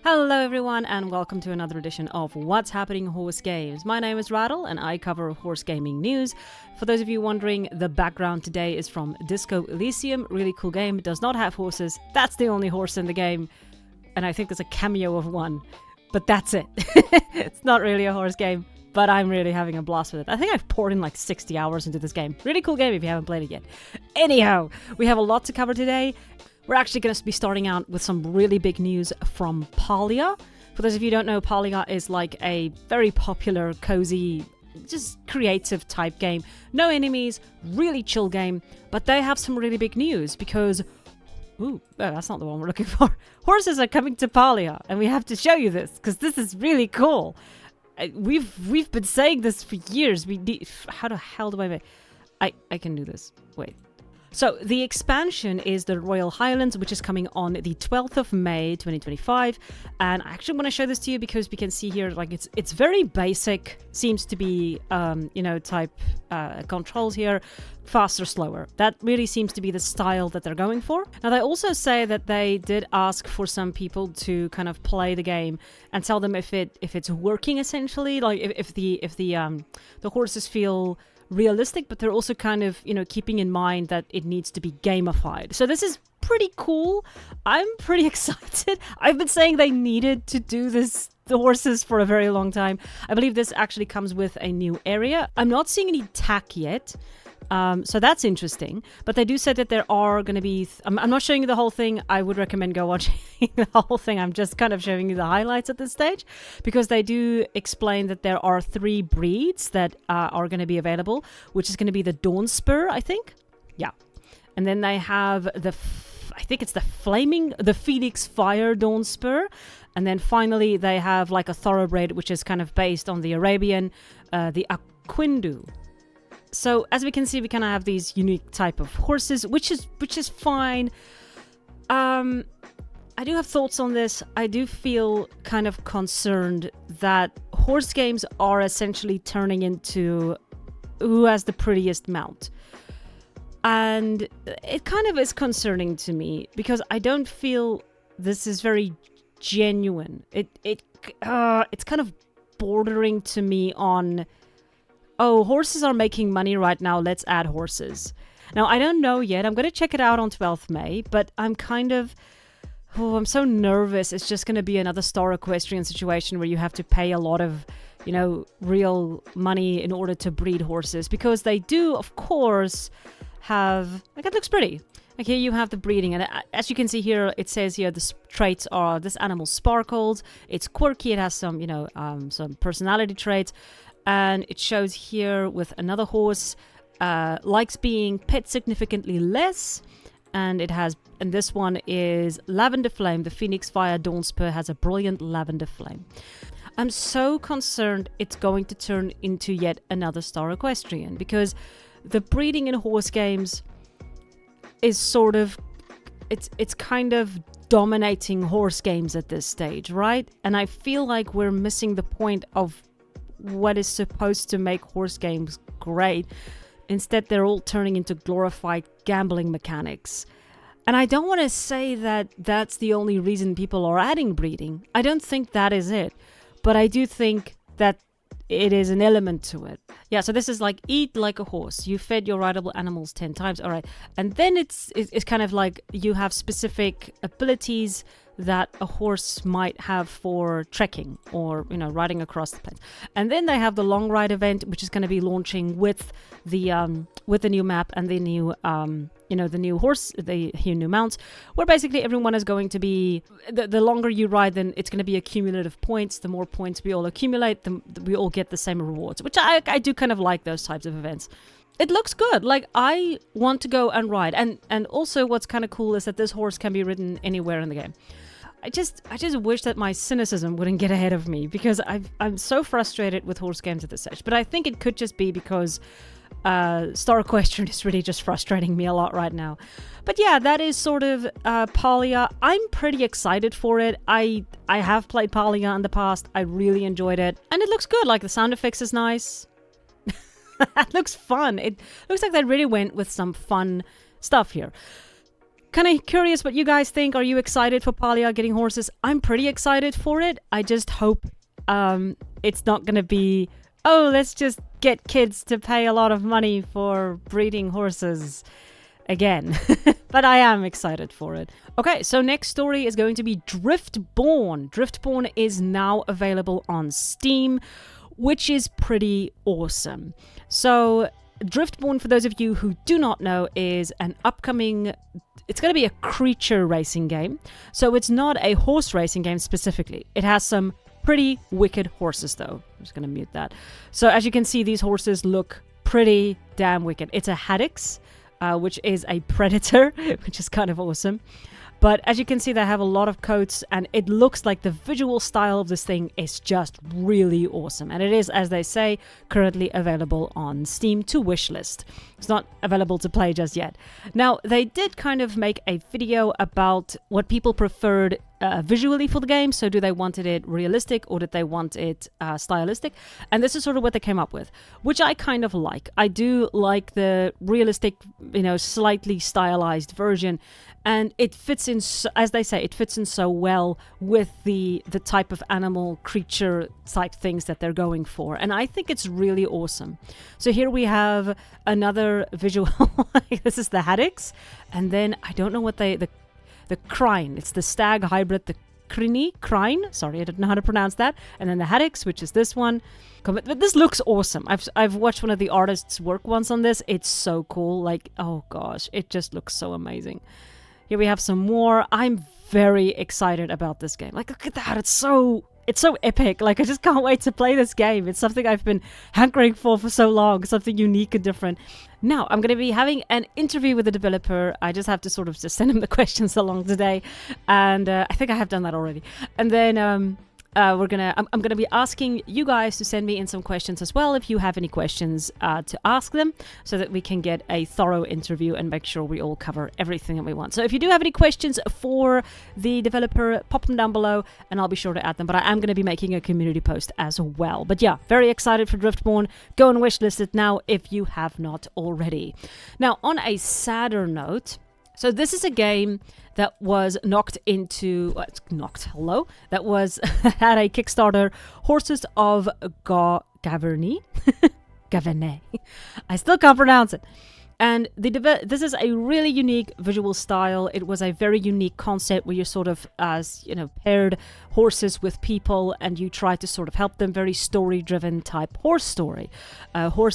Hello everyone and welcome to another edition of What's Happening Horse Games. My name is Rattle and I cover horse gaming news. For those of you wondering, the background today is from Disco Elysium. Really cool game. It does not have horses. That's the only horse in the game. And I think there's a cameo of one. But that's it. It's not really a horse game, but I'm really having a blast with it. I think I've poured in like 60 hours into this game. Really cool game if you haven't played it yet. Anyhow, we have a lot to cover today. We're actually going to be starting out with some really big news from Palia. For those of you who don't know, Palia is like a very popular, cozy, just creative type game. No enemies, really chill game. But they have some really big news because... Ooh, that's not the one we're looking for. Horses are coming to Palia, and we have to show you this because this is really cool. We've been saying this for years. How the hell do I make... I can do this. Wait. So the expansion is the Royal Highlands, which is coming on the 12th of May 2025. And I actually want to show this to you because we can see here, like it's very basic, seems to be, type controls here, faster, slower. That really seems to be the style that they're going for. Now they also say that they did ask for some people to kind of play the game and tell them if it's working essentially, like if the horses feel realistic, but they're also kind of, keeping in mind that it needs to be gamified. So this is pretty cool. I'm pretty excited. I've been saying they needed to do this, the horses, for a very long time. I believe this actually comes with a new area. I'm not seeing any tack yet. So that's interesting. But they do say that there are going to be... I'm not showing you the whole thing. I would recommend go watching the whole thing. I'm just kind of showing you the highlights at this stage. Because they do explain that there are 3 breeds that are going to be available. Which is going to be the Dawn Spur, I think. Yeah. And then they have I think it's the Phoenix Fire Dawn Spur. And then finally they have like a thoroughbred, which is kind of based on the Arabian, the Aquindu. So as we can see, we kind of have these unique type of horses, which is fine. I do have thoughts on this. I do feel kind of concerned that horse games are essentially turning into who has the prettiest mount. And it kind of is concerning to me because I don't feel this is very genuine. It's kind of bordering to me on... Oh, horses are making money right now. Let's add horses. Now, I don't know yet. I'm going to check it out on 12th May, but I'm kind of... Oh, I'm so nervous. It's just going to be another Star Equestrian situation where you have to pay a lot of, real money in order to breed horses. Because they do, of course, have... Like, it looks pretty. Like, here you have the breeding. And as you can see here, it says here the traits are... This animal sparkles. It's quirky. It has some, some personality traits. And it shows here with another horse, likes being pet significantly less. And this one is Lavender Flame. The Phoenix Fire Dawn Spur has a brilliant lavender flame. I'm so concerned it's going to turn into yet another Star Equestrian. Because the breeding in horse games is sort of... It's kind of dominating horse games at this stage, right? And I feel like we're missing the point of what is supposed to make horse games great. Instead, they're all turning into glorified gambling mechanics. And I don't want to say that that's the only reason people are adding breeding. I don't think that is it. But I do think that it is an element to it. Yeah, so this is like eat like a horse. You fed your rideable animals 10 times. All right. And then it's kind of like you have specific abilities that a horse might have for trekking or, riding across the plains. And then they have the long ride event, which is going to be launching with the new map and the new, the new horse, the new mounts, where basically everyone is going to be, the longer you ride, then it's going to be accumulative points. The more points we all accumulate, we all get the same rewards, which I do kind of like those types of events. It looks good. Like, I want to go and ride. And also what's kind of cool is that this horse can be ridden anywhere in the game. I just wish that my cynicism wouldn't get ahead of me because I'm so frustrated with horse games at this stage. But I think it could just be because Star Equestrian is really just frustrating me a lot right now. But yeah, that is sort of Palia. I'm pretty excited for it. I have played Palia in the past. I really enjoyed it. And it looks good. Like, the sound effects is nice. It looks fun. It looks like they really went with some fun stuff here. kind of curious what you guys think. Are you excited for Palia getting horses? I'm pretty excited for it. I just hope it's not going to be, oh, let's just get kids to pay a lot of money for breeding horses again. But I am excited for it. Okay, so next story is going to be Driftborn. Driftborn is now available on Steam, which is pretty awesome. So Driftborn, for those of you who do not know, is an upcoming... It's going to be a creature racing game. So it's not a horse racing game specifically. It has some pretty wicked horses, though. I'm just going to mute that. So as you can see, these horses look pretty damn wicked. It's a Haddix, which is a predator, which is kind of awesome. But as you can see, they have a lot of coats, and it looks like the visual style of this thing is just really awesome. And it is, as they say, currently available on Steam to wishlist. It's not available to play just yet. Now, they did kind of make a video about what people preferred visually for the game. So do they wanted it realistic or did they want it stylistic? And this is sort of what they came up with, which I kind of like. I do like the realistic, slightly stylized version. And it fits in, as they say, it fits in so well with the type of animal creature type things that they're going for. And I think it's really awesome. So here we have another visual. This is the Haddix. And then I don't know what the Crine. It's the stag hybrid, the Crine. Sorry, I don't know how to pronounce that. And then the Haddix, which is this one. But this looks awesome. I've watched one of the artists work once on this. It's so cool. Like, oh gosh, it just looks so amazing. Here we have some more. I'm very excited about this game. Like, look at that. It's so epic. Like, I just can't wait to play this game. It's something I've been hankering for so long. Something unique and different. Now, I'm going to be having an interview with the developer. I just have to sort of just send him the questions along today. And I think I have done that already. And then I'm gonna be asking you guys to send me in some questions as well if you have any questions to ask them, so that we can get a thorough interview and make sure we all cover everything that we want. So if you do have any questions for the developer, pop them down below and I'll be sure to add them. But I am going to be making a community post as well. But yeah, very excited for Driftborn. Go and wishlist it now if you have not already. Now, on a sadder note, so this is a game that was that was had a Kickstarter, Horses of Gavarnia. Gavarnia. I still can't pronounce it. And this is a really unique visual style. It was a very unique concept where you sort of, paired horses with people and you try to sort of help them. Very story-driven type horse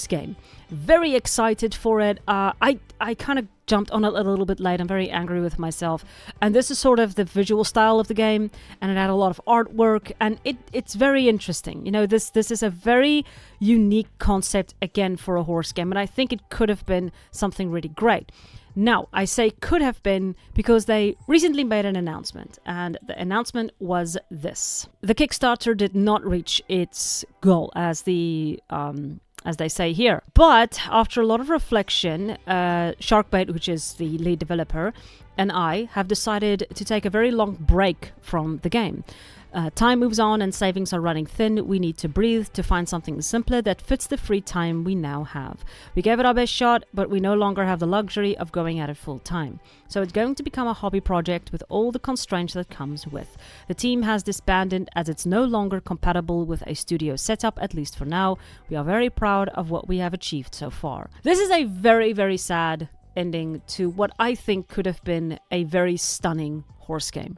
game. Very excited for it. I kind of jumped on it a little bit late. I'm very angry with myself. And this is sort of the visual style of the game, and it had a lot of artwork, and it's very interesting. This is a very unique concept again for a horse game, and I think it could have been something really great. Now, I say could have been because they recently made an announcement, and the announcement was this. The Kickstarter did not reach its goal as they say here. But after a lot of reflection, Sharkbait, which is the lead developer, and I have decided to take a very long break from the game. Time moves on and savings are running thin. We need to breathe to find something simpler that fits the free time we now have. We gave it our best shot, but we no longer have the luxury of going at it full time. So it's going to become a hobby project with all the constraints that comes with. The team has disbanded as it's no longer compatible with a studio setup, at least for now. We are very proud of what we have achieved so far. This is a very, very sad ending to what I think could have been a very stunning horse game.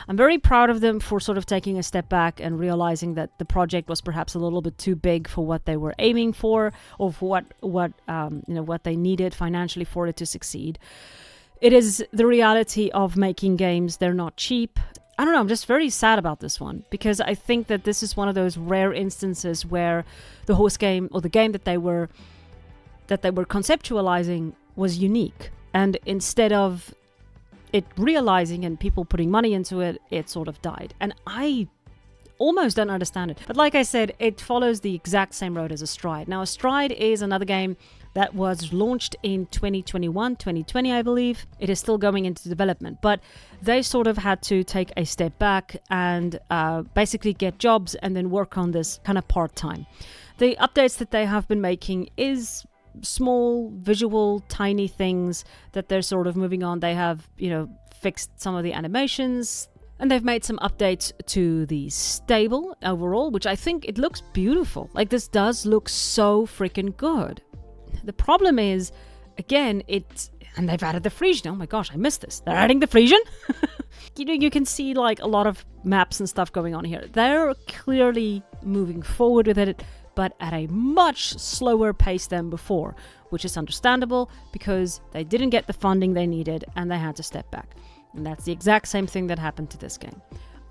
I'm very proud of them for sort of taking a step back and realizing that the project was perhaps a little bit too big for what they were aiming for, or for what they needed financially for it to succeed. It is the reality of making games. They're not cheap. I don't know, I'm just very sad about this one, because I think that this is one of those rare instances where the horse game, or the game that they were conceptualizing, was unique. And instead of it realizing and people putting money into it, it sort of died. And I almost don't understand it. But like I said, it follows the exact same road as Astride. Now, Astride is another game that was launched in 2020, I believe. It is still going into development, but they sort of had to take a step back and basically get jobs and then work on this kind of part-time. The updates that they have been making is small, visual, tiny things that they're sort of moving on. They have, fixed some of the animations, and they've made some updates to the stable overall, which I think it looks beautiful. Like, this does look so freaking good. The problem is, again, and they've added the Frisian. Oh my gosh, I missed this. They're adding the Frisian? You can see like a lot of maps and stuff going on here. They're clearly moving forward with it, but at a much slower pace than before, which is understandable because they didn't get the funding they needed and they had to step back. And that's the exact same thing that happened to this game.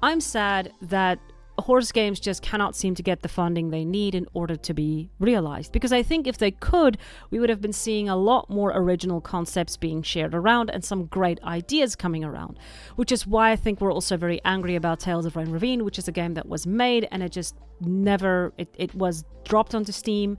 I'm sad that horse games just cannot seem to get the funding they need in order to be realized, because I think if they could, we would have been seeing a lot more original concepts being shared around and some great ideas coming around, which is why I think we're also very angry about Tales of Rain Ravine, which is a game that was made and it just never, it was dropped onto Steam.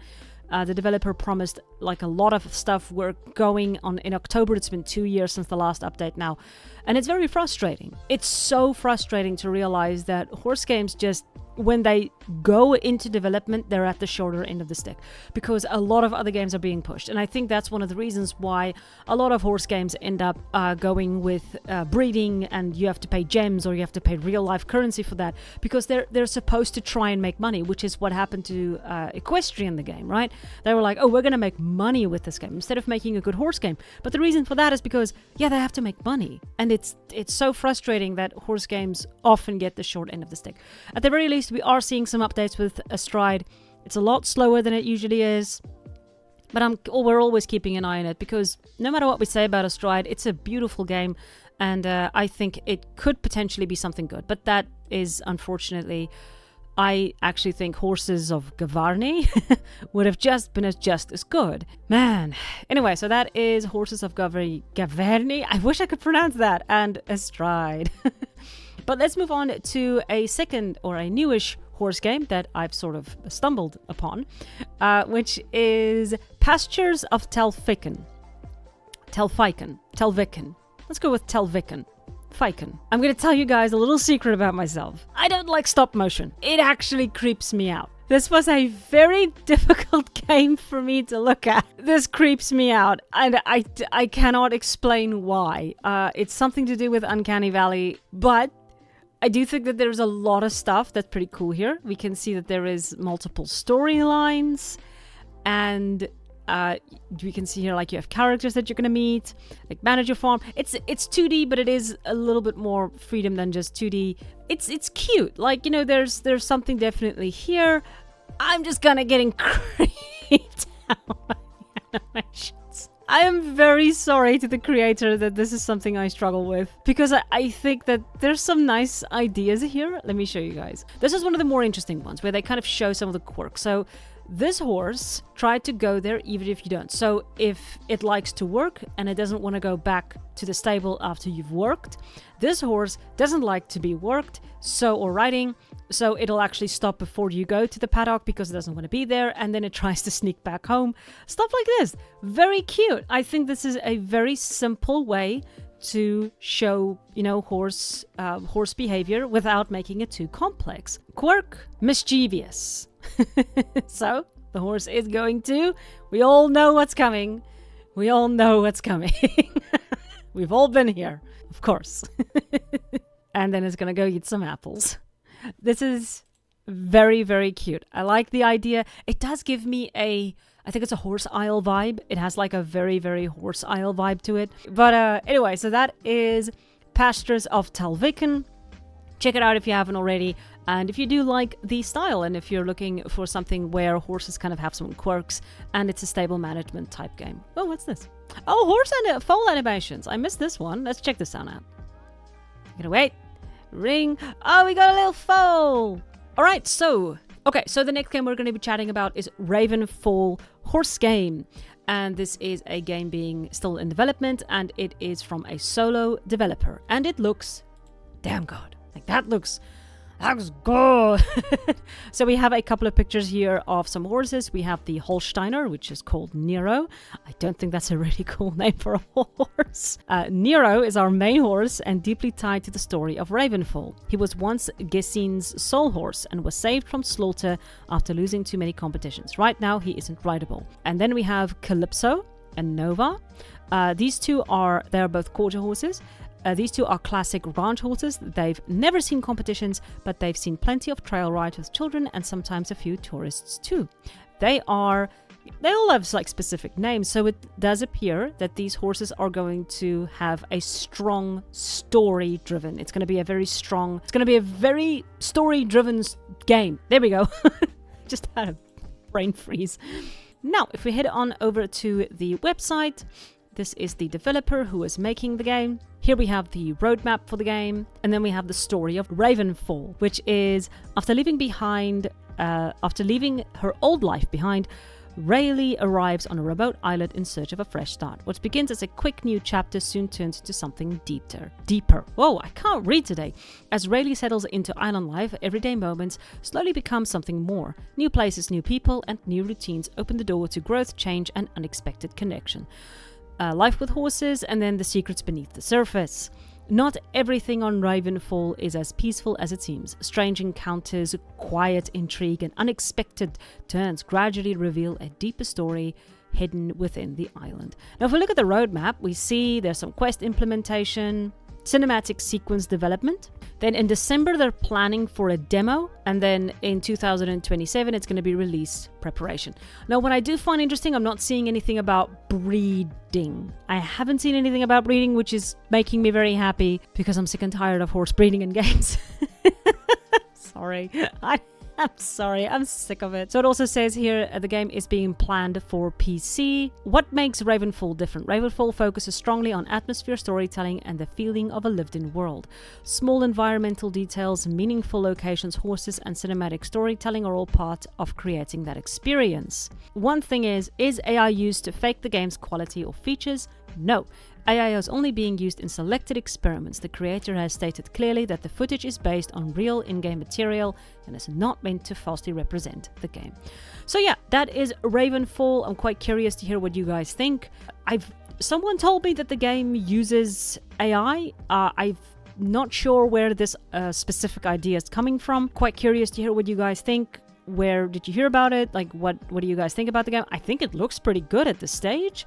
The developer promised like a lot of stuff were going on in October. It's been 2 years since the last update now. And it's very frustrating. It's so frustrating to realize that horse games just, when they go into development, they're at the shorter end of the stick because a lot of other games are being pushed. And I think that's one of the reasons why a lot of horse games end up going with breeding, and you have to pay gems or you have to pay real life currency for that, because they're supposed to try and make money, which is what happened to Equestrian, the game, right? They were like, oh, we're going to make money with this game instead of making a good horse game. But the reason for that is because, yeah, they have to make money. And it's so frustrating that horse games often get the short end of the stick. At the very least, we are seeing some updates with Astride. It's a lot slower than it usually is, but we're always keeping an eye on it, because no matter what we say about Astride, it's a beautiful game, and I think it could potentially be something good. But that is, unfortunately, I actually think Horses of Gavarnia would have just been just as good. Man. Anyway, so that is Horses of Gavarnia. I wish I could pronounce that. And Astride. But let's move on to a second, or a newish horse game that I've sort of stumbled upon, which is Pastures of Takllviken. Let's go with Takllviken. I'm going to tell you guys a little secret about myself. I don't like stop motion. It actually creeps me out. This was a very difficult game for me to look at. This creeps me out, and I cannot explain why. It's something to do with Uncanny Valley, but I do think that there's a lot of stuff that's pretty cool here. We can see that there is multiple storylines, and we can see here, like, you have characters that you're gonna meet, like manage your farm. It's 2D, but it is a little bit more freedom than just 2D. It's cute. Like, there's something definitely here. I'm just gonna getting creeped out by the animations. I am very sorry to the creator that this is something I struggle with, because I think that there's some nice ideas here. Let me show you guys. This is one of the more interesting ones, where they kind of show some of the quirks. So this horse tried to go there even if you don't. So if it likes to work and it doesn't want to go back to the stable after you've worked, this horse doesn't like to be worked, or riding, so it'll actually stop before you go to the paddock because it doesn't want to be there, and then it tries to sneak back home. Stuff like this. Very cute. I think this is a very simple way to show, horse behavior without making it too complex. Quirk, mischievous. So the horse is going to, we all know what's coming. We've all been here, of course. And then it's gonna go eat some apples. This is very, very cute. I like the idea. It does give me I think it's a horse isle vibe. It has like a very, very horse isle vibe to it. But anyway, so that is Pastures of Takllviken. Check it out if you haven't already. And if you do like the style, and if you're looking for something where horses kind of have some quirks, and it's a stable management type game. Oh, what's this? Oh, horse and foal animations. I missed this one. Let's check this out now. Gotta wait. Ring. Oh, we got a little foal. All right, so the next game we're going to be chatting about is Ravenfall horse game. And this is a game being still in development, and it is from a solo developer. And it looks damn good. Like, that looks Looks good. So we have a couple of pictures here of some horses. We have the Holsteiner, which is called Nero. I don't think that's a really cool name for a horse. Nero is our main horse and deeply tied to the story of Ravenfall. He was once Gesine's sole horse and was saved from slaughter after losing too many competitions. Right now, he isn't rideable. And then we have Calypso and Nova. These two they're both quarter horses. These two are classic ranch horses. They've never seen competitions, but they've seen plenty of trail rides with children and sometimes a few tourists too. They all have like specific names, so it does appear that these horses are going to have a strong story driven. It's going to be a very story driven game. There we go. Just had a brain freeze. Now, if we head on over to the website, this is the developer who is making the game. Here we have the roadmap for the game, and then we have the story of Ravenfall, which is after leaving her old life behind, Rayleigh arrives on a remote island in search of a fresh start. What begins as a quick new chapter soon turns into something deeper. Whoa, I can't read today. As Rayleigh settles into island life, everyday moments slowly become something more. New places, new people, and new routines open the door to growth, change, and unexpected connection. Life with horses, and then the secrets beneath the surface. Not everything on Ravenfall is as peaceful as it seems. Strange encounters, quiet intrigue, and unexpected turns gradually reveal a deeper story hidden within the island. Now, if we look at the roadmap, we see there's some quest implementation, cinematic sequence development. Then in December, they're planning for a demo, and then in 2027, it's going to be release preparation. Now, what I do find interesting, I'm not seeing anything about breeding. I haven't seen anything about breeding, which is making me very happy because I'm sick and tired of horse breeding in games. Sorry. I'm sorry, I'm sick of it. So it also says here the game is being planned for PC. What makes Ravenfall different? Ravenfall focuses strongly on atmosphere, storytelling, and the feeling of a lived-in world. Small environmental details, meaningful locations, horses, and cinematic storytelling are all part of creating that experience. One thing is AI used to fake the game's quality or features? No. AI is only being used in selected experiments. The creator has stated clearly that the footage is based on real in-game material and is not meant to falsely represent the game. So yeah, that is Ravenfall. I'm quite curious to hear what you guys think. Someone told me that the game uses AI. I'm not sure where this specific idea is coming from. Quite curious to hear what you guys think. Where did you hear about it? Like, what do you guys think about the game? I think it looks pretty good at this stage.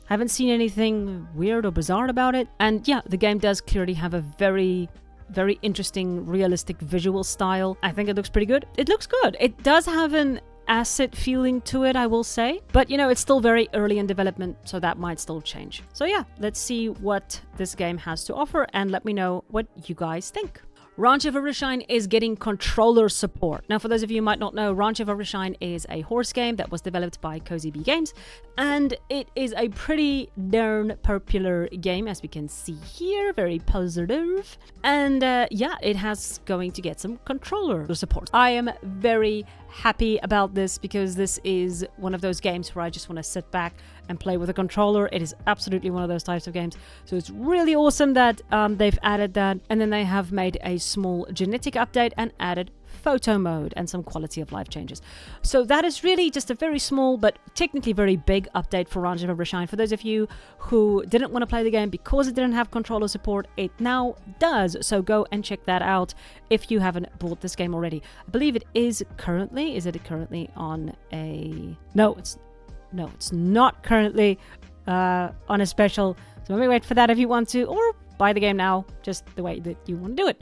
Haven't seen anything weird or bizarre about it. And yeah, the game does clearly have a very, very interesting, realistic visual style. I think it looks pretty good. It looks good. It does have an asset feeling to it, I will say. But, you know, it's still very early in development, so that might still change. So yeah, let's see what this game has to offer and let me know what you guys think. Ranch of Rivershine is getting controller support. Now, for those of you who might not know, Ranch of Rivershine is a horse game that was developed by Cozy B Games, and it is a pretty darn popular game, as we can see here, very positive. And yeah, it has going to get some controller support. I am very happy about this because this is one of those games where I just want to sit back and play with a controller. It is absolutely one of those types of games. So it's really awesome that they've added that. And then they have made a small genetic update and added photo mode and some quality of life changes. So that is really just a very small but technically very big update for Ranch of Rivershine. For those of you who didn't want to play the game because it didn't have controller support, it now does. So go and check that out if you haven't bought this game already. I believe it is currently, is it currently on a... No, it's not currently on a special. So maybe wait for that if you want to, or buy the game now, just the way that you want to do it.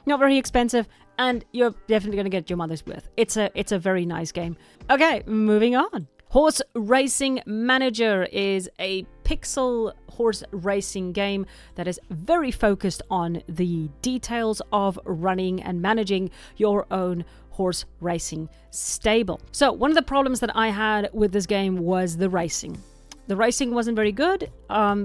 Not very expensive, and you're definitely going to get your mother's worth. It's a very nice game. Okay, moving on. Horse Racing Manager is a pixel horse racing game that is very focused on the details of running and managing your own horse racing stable. So one of the problems that I had with this game was the racing. The racing wasn't very good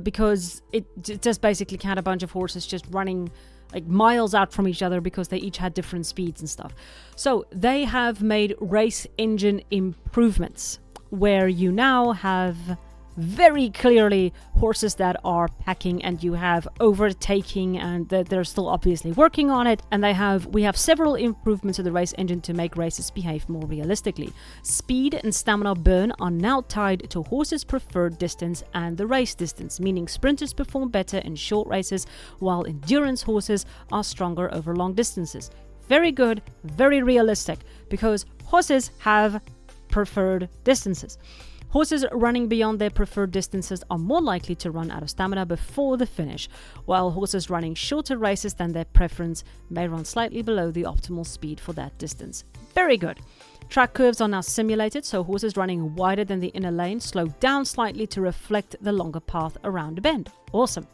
because it just basically had a bunch of horses just running like miles out from each other because they each had different speeds and stuff. So they have made race engine improvements where you now have very clearly horses that are packing and you have overtaking, and that they're still obviously working on it. And we have several improvements to the race engine to make races behave more realistically. Speed and stamina burn are now tied to horses' preferred distance and the race distance, meaning sprinters perform better in short races while endurance horses are stronger over long distances. Very good, very realistic, because horses have preferred distances. Horses running beyond their preferred distances are more likely to run out of stamina before the finish, while horses running shorter races than their preference may run slightly below the optimal speed for that distance. Very good. Track curves are now simulated, so horses running wider than the inner lane slow down slightly to reflect the longer path around a bend. Awesome.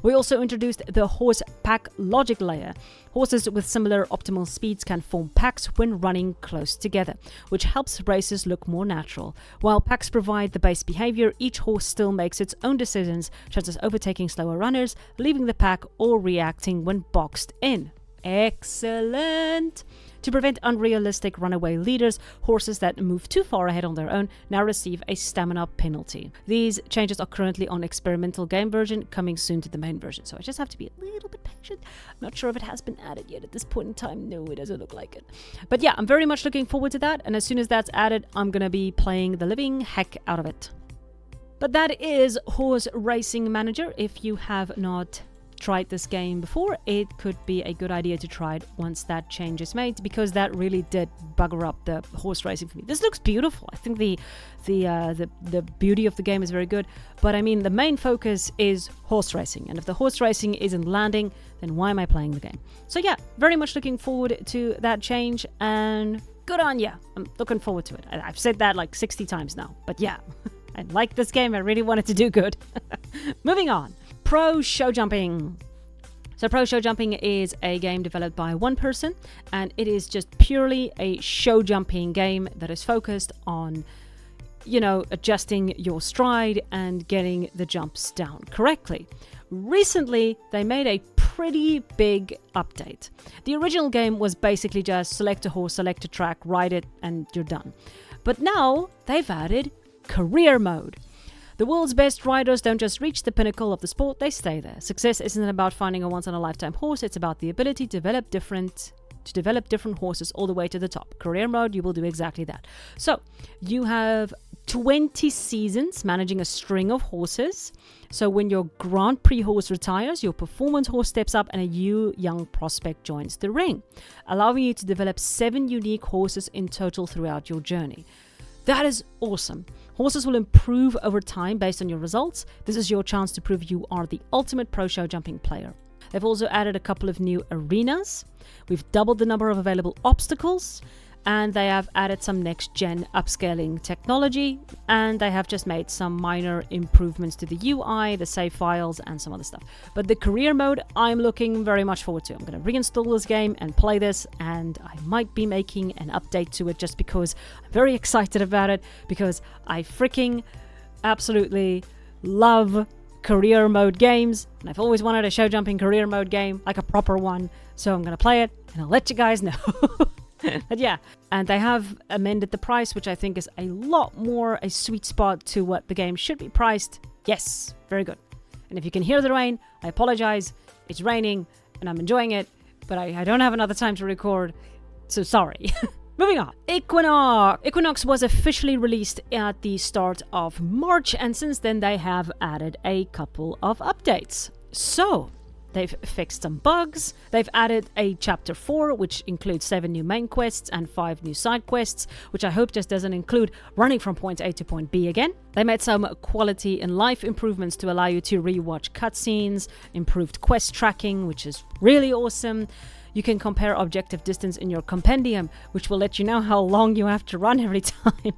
We also introduced the horse pack logic layer. Horses with similar optimal speeds can form packs when running close together, which helps races look more natural. While packs provide the base behavior, each horse still makes its own decisions, such as overtaking slower runners, leaving the pack, or reacting when boxed in. Excellent! To prevent unrealistic runaway leaders, horses that move too far ahead on their own now receive a stamina penalty. These changes are currently on experimental game version, coming soon to the main version, so I just have to be a little bit patient. Not sure if it has been added yet at this point in time. No, it doesn't look like it. But yeah, I'm very much looking forward to that, and as soon as that's added, I'm gonna be playing the living heck out of it. But that is Horse Racing Manager. If you have not tried this game before, it could be a good idea to try it once that change is made, because that really did bugger up the horse racing for me. This looks beautiful. I think the beauty of the game is very good, but I mean, the main focus is horse racing, and if the horse racing isn't landing, then why am I playing the game? So yeah, very much looking forward to that change, and good on ya. I'm looking forward to it. I've said that like 60 times now, but yeah, I like this game. I really wanted to do good. Moving on. Pro Showjumping. So Pro Showjumping is a game developed by one person, and it is just purely a show jumping game that is focused on, you know, adjusting your stride and getting the jumps down correctly. Recently, they made a pretty big update. The original game was basically just select a horse, select a track, ride it, and you're done. But now they've added career mode. The world's best riders don't just reach the pinnacle of the sport, they stay there. Success isn't about finding a once-in-a-lifetime horse, it's about the ability to develop different horses all the way to the top. Career mode, you will do exactly that. So, you have 20 seasons managing a string of horses. So when your Grand Prix horse retires, your performance horse steps up and a new young prospect joins the ring, allowing you to develop 7 unique horses in total throughout your journey. That is awesome. Horses will improve over time based on your results. This is your chance to prove you are the ultimate pro show jumping player. They've also added a couple of new arenas. We've doubled the number of available obstacles, and they have added some next-gen upscaling technology, and they have just made some minor improvements to the UI, the save files, and some other stuff. But the career mode, I'm looking very much forward to. I'm going to reinstall this game and play this, and I might be making an update to it just because I'm very excited about it, because I freaking absolutely love career mode games, and I've always wanted a show jumping career mode game, like a proper one, so I'm going to play it, and I'll let you guys know. But yeah, and they have amended the price, which I think is a lot more a sweet spot to what the game should be priced. Yes, very good. And if you can hear the rain, I apologize. It's raining and I'm enjoying it, but I don't have another time to record, so sorry. Moving on. Equinox. Equinox was officially released at the start of March, and since then they have added a couple of updates. So, they've fixed some bugs. They've added a chapter 4, which includes 7 new main quests and 5 new side quests, which I hope just doesn't include running from point A to point B again. They made some quality in life improvements to allow you to rewatch cutscenes, improved quest tracking, which is really awesome. You can compare objective distance in your compendium, which will let you know how long you have to run every time.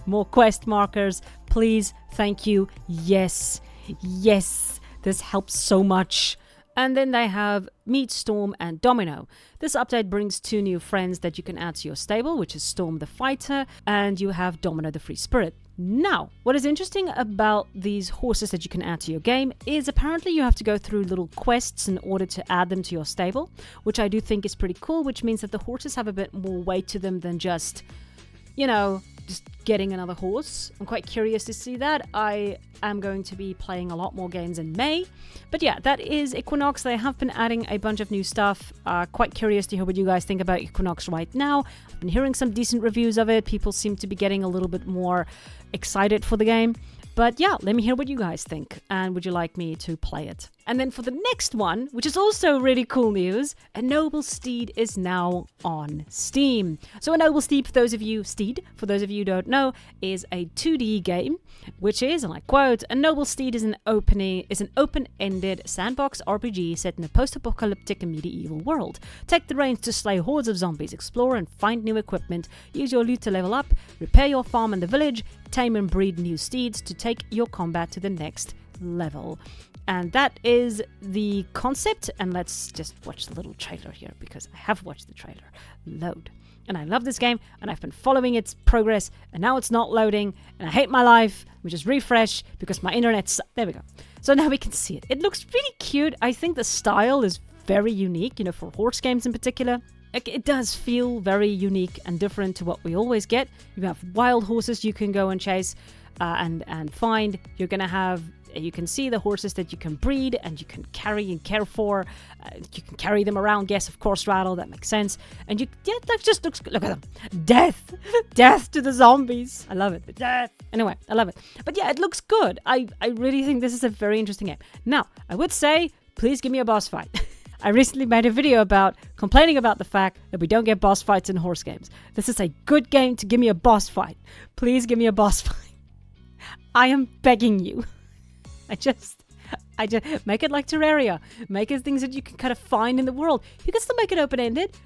More quest markers, please, thank you. Yes, yes, this helps so much. And then they have Meet Storm and Domino. This update brings 2 new friends that you can add to your stable, which is Storm the Fighter, and you have Domino the Free Spirit. Now, what is interesting about these horses that you can add to your game is apparently you have to go through little quests in order to add them to your stable, which I do think is pretty cool, which means that the horses have a bit more weight to them than just, you know, just getting another horse. I'm quite curious to see that. I am going to be playing a lot more games in May. But yeah, that is Equinox. They have been adding a bunch of new stuff. Quite curious to hear what you guys think about Equinox right now. I've been hearing some decent reviews of it. People seem to be getting a little bit more excited for the game. But yeah, let me hear what you guys think, and would you like me to play it? And then for the next one, which is also really cool news, A Noble Steed is now on Steam. So A Noble Steed, for those of you who don't know, is a 2D game, which is, and I quote, A Noble Steed is an open-ended sandbox RPG set in a post-apocalyptic and medieval world. Take the reins to slay hordes of zombies, explore and find new equipment, use your loot to level up, repair your farm in the village, tame and breed new steeds to take your combat to the next level. And that is the concept. And let's just watch the little trailer here, because I have watched the trailer. Load. And I love this game, and I've been following its progress, and now it's not loading, and I hate my life. We just refresh because my internet's... There we go. So now we can see it. It looks really cute. I think the style is very unique, for horse games in particular. It does feel very unique and different to what we always get. You have wild horses you can go and chase and find. You're going to have... You can see the horses that you can breed and you can carry and care for. You can carry them around. Yes, of course, Rattle. That makes sense. And that just looks... Look at them. Death. Death to the zombies. I love it. Death. Anyway, I love it. But yeah, it looks good. I really think this is a very interesting game. Now, I would say, please give me a boss fight. I recently made a video about complaining about the fact that we don't get boss fights in horse games. This is a good game to give me a boss fight. Please give me a boss fight. I am begging you. I just make it like Terraria. Make it things that you can kind of find in the world. You can still make it open-ended,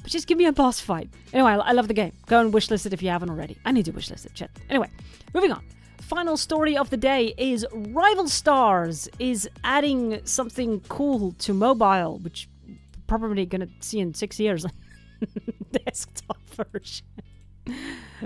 but just give me a boss fight. Anyway, I love the game. Go and wishlist it if you haven't already. I need to wishlist it, shit. Anyway, moving on. Final story of the day is Rival Stars is adding something cool to mobile, which we're probably going to see in 6 years. Desktop version.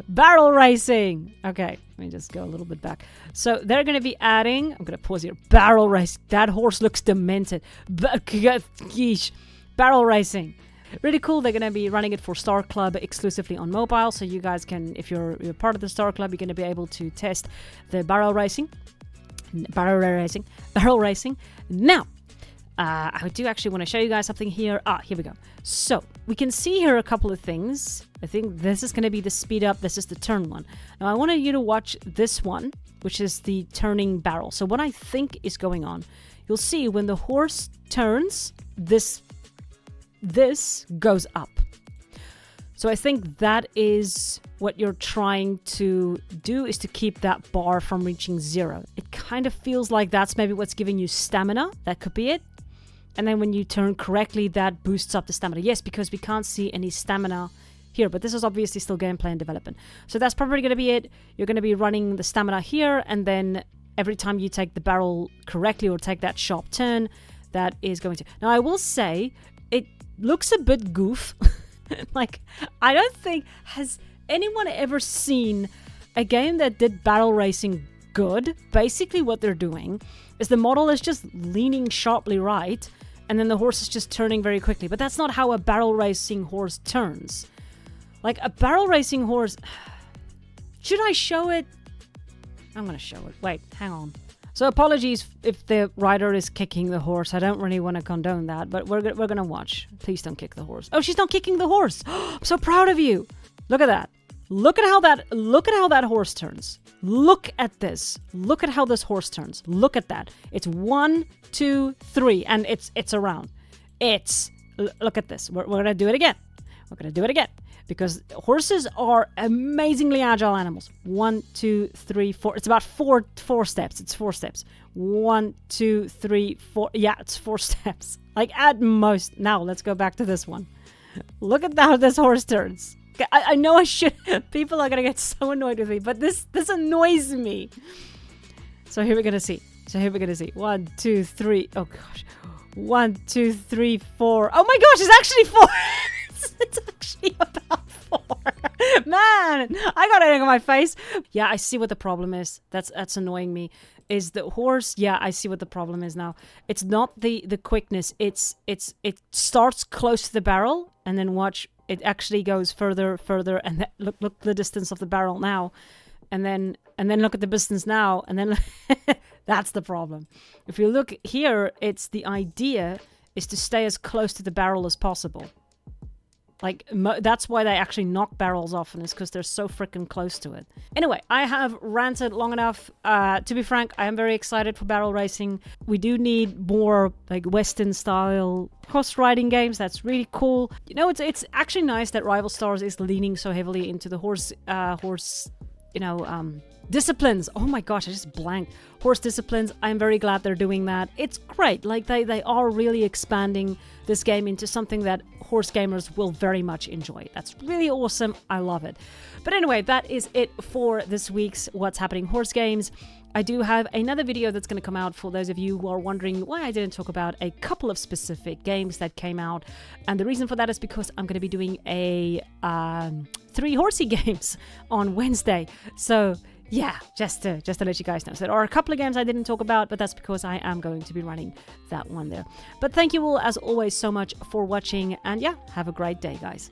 Barrel racing. Okay, let me just go a little bit back. So they're going to be adding... I'm going to pause here. Barrel race. That horse looks demented. Yeesh. Barrel racing. Really cool. They're going to be running it for Star Club exclusively on mobile. So you guys can, if you're part of the Star Club, you're going to be able to test the barrel racing. Barrel racing. Now, I do actually want to show you guys something here. Here we go. So we can see here a couple of things. I think this is going to be the speed up. This is the turn one. Now I wanted you to watch this one, which is the turning barrel. So what I think is going on, you'll see when the horse turns, this goes up. So I think that is what you're trying to do, is to keep that bar from reaching 0. It kind of feels like that's maybe what's giving you stamina. That could be it. And then when you turn correctly, that boosts up the stamina. Yes, because we can't see any stamina here, but this is obviously still gameplay and development. So that's probably going to be it. You're going to be running the stamina here, and then every time you take the barrel correctly or take that sharp turn, that is going to... Now, I will say, it looks a bit goof. Like, I don't think... Has anyone ever seen a game that did barrel racing good? Basically, what they're doing is the model is just leaning sharply right, and then the horse is just turning very quickly. But that's not how a barrel racing horse turns. Like, a barrel racing horse... Should I show it? I'm going to show it. Wait, hang on. So apologies if the rider is kicking the horse. I don't really want to condone that, but we're going to watch. Please don't kick the horse. Oh, she's not kicking the horse. I'm so proud of you. Look at that. Look at how that horse turns. Look at this. Look at how this horse turns. Look at that. It's 1, 2, 3, and it's around. Look at this. We're going to do it again. We're going to do it again. Because horses are amazingly agile animals. 1, 2, 3, 4. It's about four steps. It's 4 steps. 1, 2, 3, 4. Yeah, it's 4 steps. Like at most. Now let's go back to this one. Look at how this horse turns. I know I should. People are gonna get so annoyed with me, but this annoys me. So here we're gonna see. 1, 2, 3. Oh gosh. 1, 2, 3, 4. Oh my gosh! It's actually 4. It's actually about 4. Man, I got egg on my face. Yeah, I see what the problem is. That's annoying me. Is the horse? Yeah, I see what the problem is now. It's not the quickness. It starts close to the barrel, and then watch it actually goes further, and look the distance of the barrel now, and then look at the distance now, and then that's the problem. If you look here, it's the idea is to stay as close to the barrel as possible. Like, that's why they actually knock barrels often, is because they're so freaking close to it. Anyway, I have ranted long enough. To be frank, I am very excited for barrel racing. We do need more, like, Western-style horse riding games. That's really cool. You know, it's actually nice that Rival Stars is leaning so heavily into the horse, disciplines. Oh my gosh, I just blanked. Horse disciplines. I'm very glad they're doing that. It's great. Like, they are really expanding this game into something that horse gamers will very much enjoy. That's really awesome. I love it. But anyway, that is it for this week's What's Happening Horse Games. I do have another video that's going to come out for those of you who are wondering why I didn't talk about a couple of specific games that came out. And the reason for that is because I'm going to be doing a 3 horsey games on Wednesday. So yeah, just to let you guys know. So there are a couple of games I didn't talk about, but that's because I am going to be running that one there. But thank you all, as always, so much for watching. And yeah, have a great day, guys.